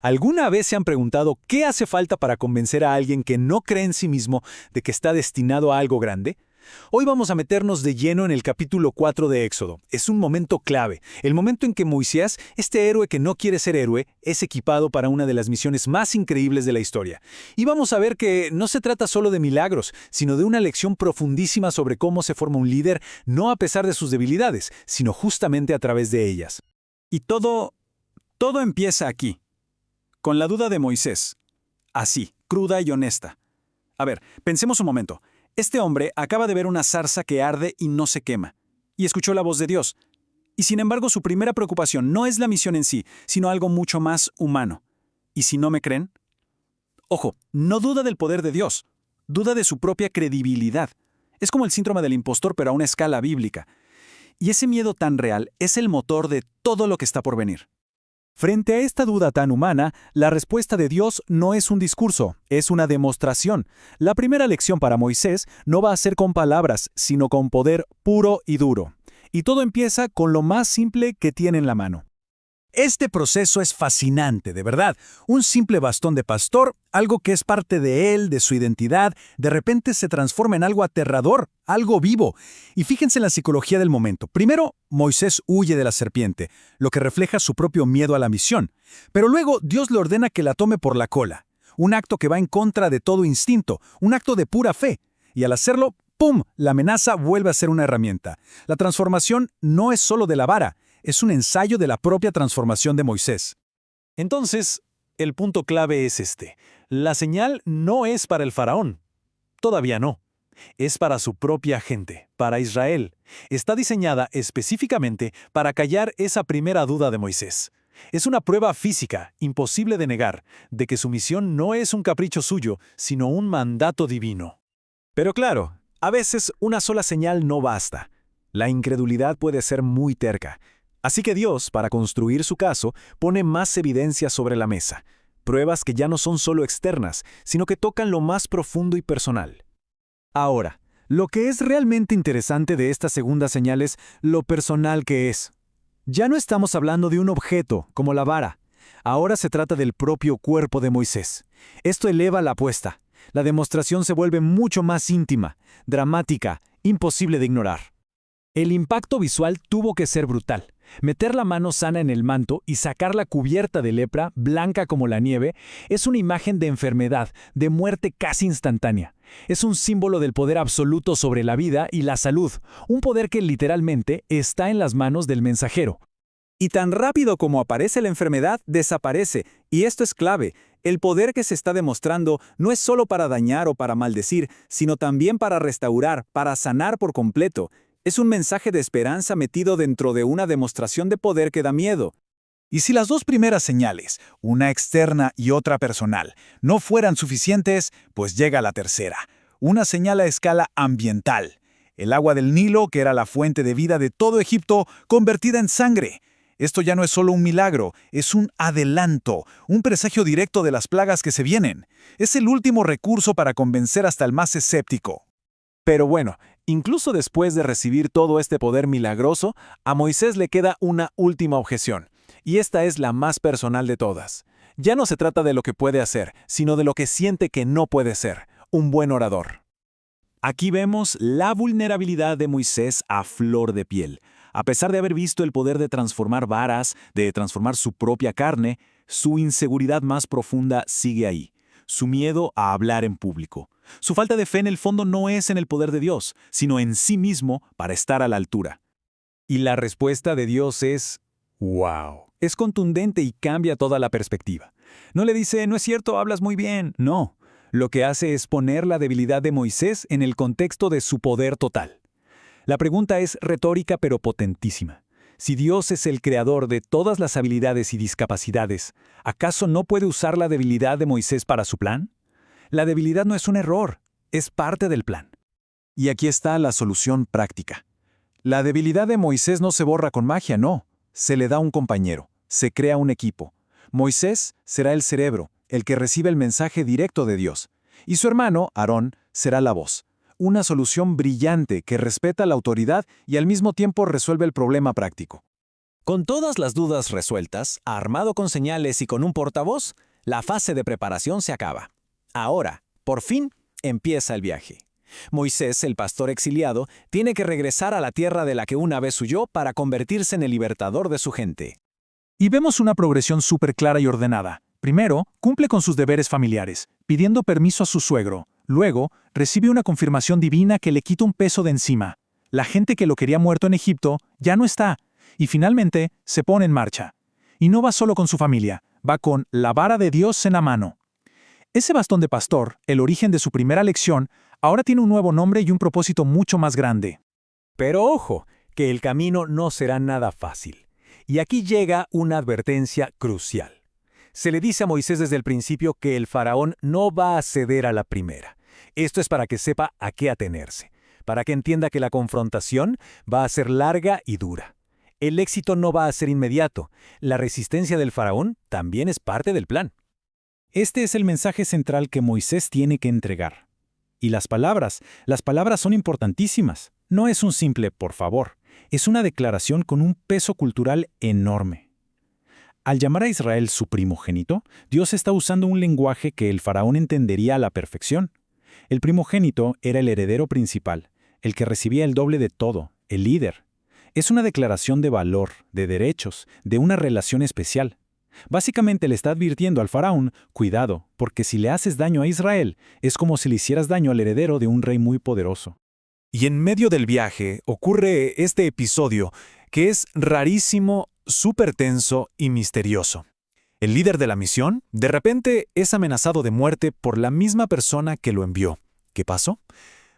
¿Alguna vez se han preguntado qué hace falta para convencer a alguien que no cree en sí mismo de que está destinado a algo grande? Hoy vamos a meternos de lleno en el capítulo 4 de Éxodo. Es un momento clave, el momento en que Moisés, este héroe que no quiere ser héroe, es equipado para una de las misiones más increíbles de la historia. Y vamos a ver que no se trata solo de milagros, sino de una lección profundísima sobre cómo se forma un líder, no a pesar de sus debilidades, sino justamente a través de ellas. Y todo empieza aquí, con la duda de Moisés. Así, cruda y honesta. A ver, pensemos un momento. Este hombre acaba de ver una zarza que arde y no se quema, y escuchó la voz de Dios. Y sin embargo, su primera preocupación no es la misión en sí, sino algo mucho más humano. ¿Y si no me creen? Ojo, no duda del poder de Dios, duda de su propia credibilidad. Es como el síndrome del impostor, pero a una escala bíblica. Y ese miedo tan real es el motor de todo lo que está por venir. Frente a esta duda tan humana, la respuesta de Dios no es un discurso, es una demostración. La primera lección para Moisés no va a ser con palabras, sino con poder puro y duro. Y todo empieza con lo más simple que tiene en la mano. Este proceso es fascinante, de verdad. Un simple bastón de pastor, algo que es parte de él, de su identidad, de repente se transforma en algo aterrador, algo vivo. Y fíjense en la psicología del momento. Primero, Moisés huye de la serpiente, lo que refleja su propio miedo a la misión. Pero luego Dios le ordena que la tome por la cola. Un acto que va en contra de todo instinto, un acto de pura fe. Y al hacerlo, ¡pum!, la amenaza vuelve a ser una herramienta. La transformación no es solo de la vara, es un ensayo de la propia transformación de Moisés. Entonces, el punto clave es este. La señal no es para el faraón. Todavía no. Es para su propia gente, para Israel. Está diseñada específicamente para callar esa primera duda de Moisés. Es una prueba física, imposible de negar, de que su misión no es un capricho suyo, sino un mandato divino. Pero claro, a veces una sola señal no basta. La incredulidad puede ser muy terca. Así que Dios, para construir su caso, pone más evidencias sobre la mesa. Pruebas que ya no son solo externas, sino que tocan lo más profundo y personal. Ahora, lo que es realmente interesante de esta segunda señal es lo personal que es. Ya no estamos hablando de un objeto, como la vara. Ahora se trata del propio cuerpo de Moisés. Esto eleva la apuesta. La demostración se vuelve mucho más íntima, dramática, imposible de ignorar. El impacto visual tuvo que ser brutal. Meter la mano sana en el manto y sacar la cubierta de lepra, blanca como la nieve, es una imagen de enfermedad, de muerte casi instantánea. Es un símbolo del poder absoluto sobre la vida y la salud, un poder que literalmente está en las manos del mensajero. Y tan rápido como aparece la enfermedad, desaparece. Y esto es clave. El poder que se está demostrando no es solo para dañar o para maldecir, sino también para restaurar, para sanar por completo. Es un mensaje de esperanza metido dentro de una demostración de poder que da miedo. Y si las dos primeras señales, una externa y otra personal, no fueran suficientes, pues llega la tercera, una señal a escala ambiental. El agua del Nilo, que era la fuente de vida de todo Egipto, convertida en sangre. Esto ya no es solo un milagro, es un adelanto, un presagio directo de las plagas que se vienen. Es el último recurso para convencer hasta el más escéptico. Pero bueno, incluso después de recibir todo este poder milagroso, a Moisés le queda una última objeción, y esta es la más personal de todas. Ya no se trata de lo que puede hacer, sino de lo que siente que no puede ser, un buen orador. Aquí vemos la vulnerabilidad de Moisés a flor de piel. A pesar de haber visto el poder de transformar varas, de transformar su propia carne, su inseguridad más profunda sigue ahí. Su miedo a hablar en público. Su falta de fe en el fondo no es en el poder de Dios, sino en sí mismo para estar a la altura. Y la respuesta de Dios es ¡wow! Es contundente y cambia toda la perspectiva. No le dice, no es cierto, hablas muy bien. No. Lo que hace es poner la debilidad de Moisés en el contexto de su poder total. La pregunta es retórica pero potentísima. Si Dios es el creador de todas las habilidades y discapacidades, ¿acaso no puede usar la debilidad de Moisés para su plan? La debilidad no es un error, es parte del plan. Y aquí está la solución práctica. La debilidad de Moisés no se borra con magia, no. Se le da un compañero, se crea un equipo. Moisés será el cerebro, el que recibe el mensaje directo de Dios. Y su hermano, Aarón, será la voz. Una solución brillante que respeta la autoridad y al mismo tiempo resuelve el problema práctico. Con todas las dudas resueltas, armado con señales y con un portavoz, la fase de preparación se acaba. Ahora, por fin, empieza el viaje. Moisés, el pastor exiliado, tiene que regresar a la tierra de la que una vez huyó para convertirse en el libertador de su gente. Y vemos una progresión súper clara y ordenada. Primero, cumple con sus deberes familiares, pidiendo permiso a su suegro. Luego, recibe una confirmación divina que le quita un peso de encima. La gente que lo quería muerto en Egipto ya no está. Y finalmente, se pone en marcha. Y no va solo con su familia, va con la vara de Dios en la mano. Ese bastón de pastor, el origen de su primera lección, ahora tiene un nuevo nombre y un propósito mucho más grande. Pero ojo, que el camino no será nada fácil. Y aquí llega una advertencia crucial. Se le dice a Moisés desde el principio que el faraón no va a ceder a la primera. Esto es para que sepa a qué atenerse, para que entienda que la confrontación va a ser larga y dura. El éxito no va a ser inmediato. La resistencia del faraón también es parte del plan. Este es el mensaje central que Moisés tiene que entregar. Y las palabras son importantísimas. No es un simple por favor, es una declaración con un peso cultural enorme. Al llamar a Israel su primogénito, Dios está usando un lenguaje que el faraón entendería a la perfección. El primogénito era el heredero principal, el que recibía el doble de todo, el líder. Es una declaración de valor, de derechos, de una relación especial. Básicamente le está advirtiendo al faraón, cuidado, porque si le haces daño a Israel, es como si le hicieras daño al heredero de un rey muy poderoso. Y en medio del viaje ocurre este episodio que es rarísimo, súper tenso y misterioso. El líder de la misión, de repente, es amenazado de muerte por la misma persona que lo envió. ¿Qué pasó?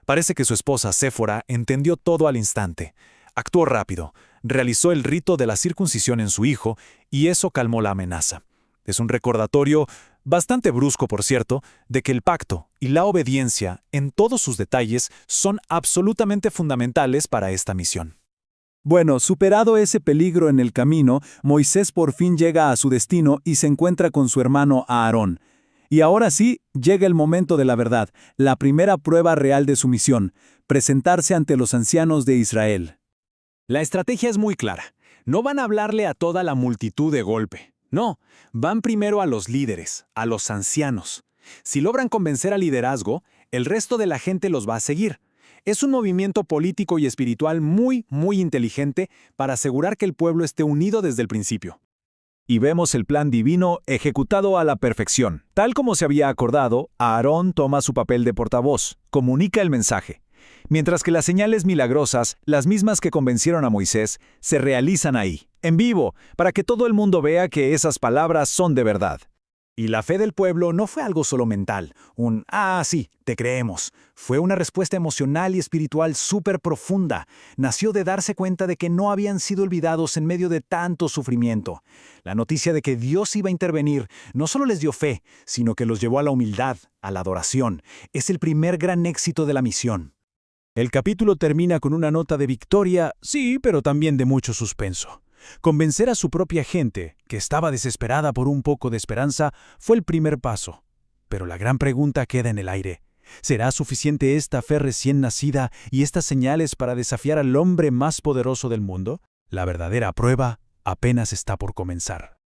Parece que su esposa, Séfora, entendió todo al instante. Actuó rápido, realizó el rito de la circuncisión en su hijo y eso calmó la amenaza. Es un recordatorio, bastante brusco por cierto, de que el pacto y la obediencia en todos sus detalles son absolutamente fundamentales para esta misión. Bueno, superado ese peligro en el camino, Moisés por fin llega a su destino y se encuentra con su hermano Aarón. Y ahora sí, llega el momento de la verdad, la primera prueba real de su misión, presentarse ante los ancianos de Israel. La estrategia es muy clara. No van a hablarle a toda la multitud de golpe. No, van primero a los líderes, a los ancianos. Si logran convencer al liderazgo, el resto de la gente los va a seguir. Es un movimiento político y espiritual muy inteligente para asegurar que el pueblo esté unido desde el principio. Y vemos el plan divino ejecutado a la perfección. Tal como se había acordado, Aarón toma su papel de portavoz, comunica el mensaje. Mientras que las señales milagrosas, las mismas que convencieron a Moisés, se realizan ahí, en vivo, para que todo el mundo vea que esas palabras son de verdad. Y la fe del pueblo no fue algo solo mental, sí, te creemos. Fue una respuesta emocional y espiritual súper profunda. Nació de darse cuenta de que no habían sido olvidados en medio de tanto sufrimiento. La noticia de que Dios iba a intervenir no solo les dio fe, sino que los llevó a la humildad, a la adoración. Es el primer gran éxito de la misión. El capítulo termina con una nota de victoria, sí, pero también de mucho suspenso. Convencer a su propia gente, que estaba desesperada por un poco de esperanza, fue el primer paso. Pero la gran pregunta queda en el aire. ¿Será suficiente esta fe recién nacida y estas señales para desafiar al hombre más poderoso del mundo? La verdadera prueba apenas está por comenzar.